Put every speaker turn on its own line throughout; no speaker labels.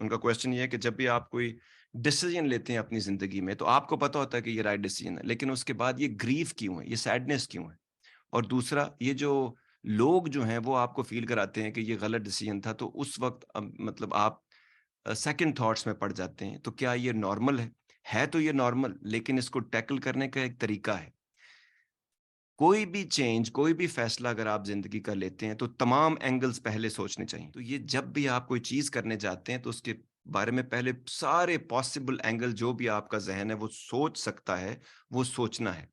ان کا کویشچن یہ ہے کہ جب بھی آپ کوئی ڈیسیجن لیتے ہیں اپنی زندگی میں تو آپ کو پتا ہوتا ہے کہ یہ رائٹ ڈیسیجن ہے، لیکن اس کے بعد یہ گریف کیوں ہے، یہ سیڈنس کیوں ہے؟ اور دوسرا یہ جو لوگ جو ہیں وہ آپ کو فیل کراتے ہیں کہ یہ غلط ڈیسیجن تھا، تو اس وقت مطلب آپ سیکنڈ تھاٹس میں پڑ جاتے ہیں، تو کیا یہ نارمل ہے تو یہ نارمل، لیکن اس کو ٹیکل کرنے کا ایک طریقہ ہے۔ کوئی بھی چینج، کوئی بھی فیصلہ اگر آپ زندگی کا لیتے ہیں تو تمام اینگلز پہلے سوچنے چاہیے۔ تو یہ جب بھی آپ کوئی چیز کرنے جاتے ہیں تو اس کے بارے میں پہلے سارے پاسبل اینگل جو بھی آپ کا ذہن ہے وہ سوچ سکتا ہے، وہ سوچنا ہے۔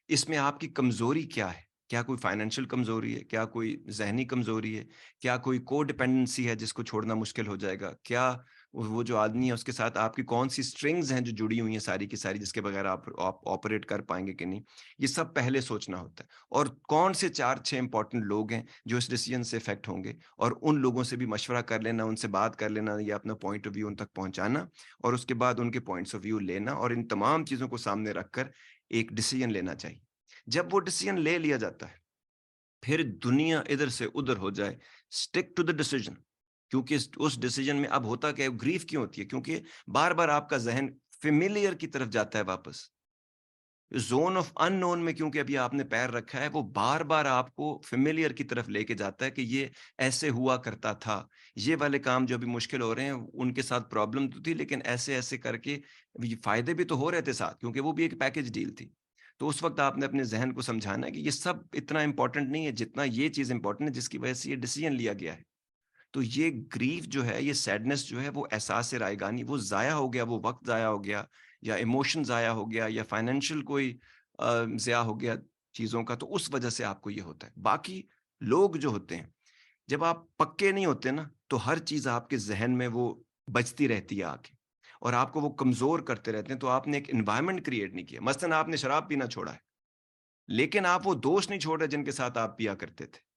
اس میں آپ کی کمزوری کیا ہے؟ کیا کوئی فائنینشیل کمزوری ہے؟ کیا کوئی ذہنی کمزوری ہے؟ کیا کوئی کو ڈیپینڈنسی ہے جس کو چھوڑنا مشکل ہو جائے گا؟ کیا وہ جو آدمی ہے اس کے ساتھ آپ کی کون سی اسٹرنگز ہیں جو جڑی ہوئی ہیں ساری کی ساری، جس کے بغیر آپ آپریٹ کر پائیں گے کہ نہیں؟ یہ سب پہلے سوچنا ہوتا ہے۔ اور کون سے 4-6 امپورٹنٹ لوگ ہیں جو اس ڈیسیجن سے افیکٹ ہوں گے، اور ان لوگوں سے بھی مشورہ کر لینا، ان سے بات کر لینا یا اپنا پوائنٹ آف ویو ان تک پہنچانا، اور اس کے بعد ان کے پوائنٹس آف ویو لینا، اور ان تمام چیزوں کو سامنے رکھ کر ایک ڈیسیجن لینا چاہیے۔ جب وہ ڈیسیجن لے لیا جاتا ہے، پھر دنیا ادھر سے ادھر ہو جائے، اسٹک ٹو دا ڈیسیجن، کیونکہ اس ڈیسیجن میں اب ہوتا کیا ہے، گریف کیوں ہوتی ہے؟ کیونکہ بار بار آپ کا ذہن فیملیئر کی طرف جاتا ہے واپس، زون آف ان نون میں کیونکہ ابھی آپ نے پیر رکھا ہے، وہ بار بار آپ کو فیملیئر کی طرف لے کے جاتا ہے کہ یہ ایسے ہوا کرتا تھا، یہ والے کام جو ابھی مشکل ہو رہے ہیں ان کے ساتھ پرابلم تو تھی، لیکن ایسے ایسے کر کے یہ فائدے بھی تو ہو رہے تھے ساتھ، کیونکہ وہ بھی ایک پیکج ڈیل تھی۔ تو اس وقت آپ نے اپنے ذہن کو سمجھانا ہے کہ یہ سب اتنا امپورٹنٹ نہیں ہے جتنا یہ چیز امپورٹنٹ ہے جس کی وجہ سے یہ ڈیسیجن لیا گیا ہے۔ تو یہ گریف جو ہے، یہ سیڈنس جو ہے، وہ احساس رائگانی، وہ ضائع ہو گیا، وہ وقت ضائع ہو گیا، یا ایموشن ضائع ہو گیا، یا فائنینشیل کوئی ضیاع ہو گیا چیزوں کا، تو اس وجہ سے آپ کو یہ ہوتا ہے۔ باقی لوگ جو ہوتے ہیں، جب آپ پکے نہیں ہوتے نا تو ہر چیز آپ کے ذہن میں وہ بجتی رہتی ہے آ کے، اور آپ کو وہ کمزور کرتے رہتے ہیں۔ تو آپ نے ایک انوائرمنٹ کریٹ نہیں کیا، مثلاً آپ نے شراب پینا چھوڑا ہے، لیکن آپ وہ دوست نہیں چھوڑ رہے جن کے ساتھ آپ پیا کرتے تھے،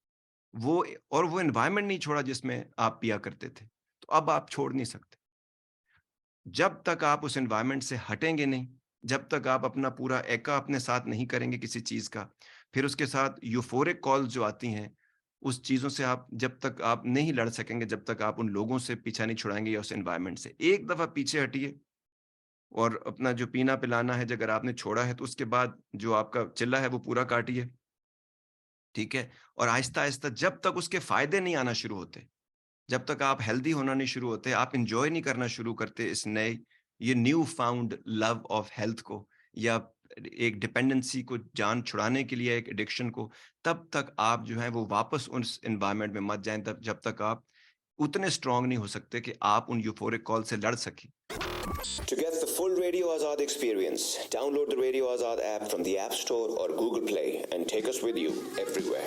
وہ اور وہ انوائرمنٹ نہیں چھوڑا جس میں آپ پیا کرتے تھے، تو اب آپ چھوڑ نہیں سکتے۔ جب تک آپ اس انوائرمنٹ سے ہٹیں گے نہیں، جب تک آپ اپنا پورا ایکا اپنے ساتھ نہیں کریں گے کسی چیز کا، پھر اس کے ساتھ یوفورک کالز جو آتی ہیں، اس چیزوں سے آپ جب تک آپ نہیں لڑ سکیں گے، جب تک آپ ان لوگوں سے پیچھا نہیں چھڑائیں گے یا اس انوائرمنٹ سے۔ ایک دفعہ پیچھے ہٹیے، اور اپنا جو پینا پلانا ہے اگر آپ نے چھوڑا ہے تو اس کے بعد جو آپ کا چلہ ہے وہ پورا کاٹیے، ٹھیک ہے؟ اور آہستہ آہستہ جب تک اس کے فائدے نہیں آنا شروع ہوتے، جب تک آپ ہیلدی ہونا نہیں شروع ہوتے، آپ انجوائے نہیں کرنا شروع کرتے اس نئے یہ new found love of health کو، یا ایک ڈپینڈنسی کو جان چھڑانے کے لیے ایک ایڈکشن کو، تب تک آپ جو ہیں وہ واپس اس انوائرمنٹ میں مت جائیں، جب تک آپ اتنے اسٹرانگ نہیں ہو سکتے کہ آپ ان یوفورک کال سے لڑ سکیں۔
To get the full Radio Azad experience, download the Radio Azad app from the App Store or Google Play and take us with you everywhere.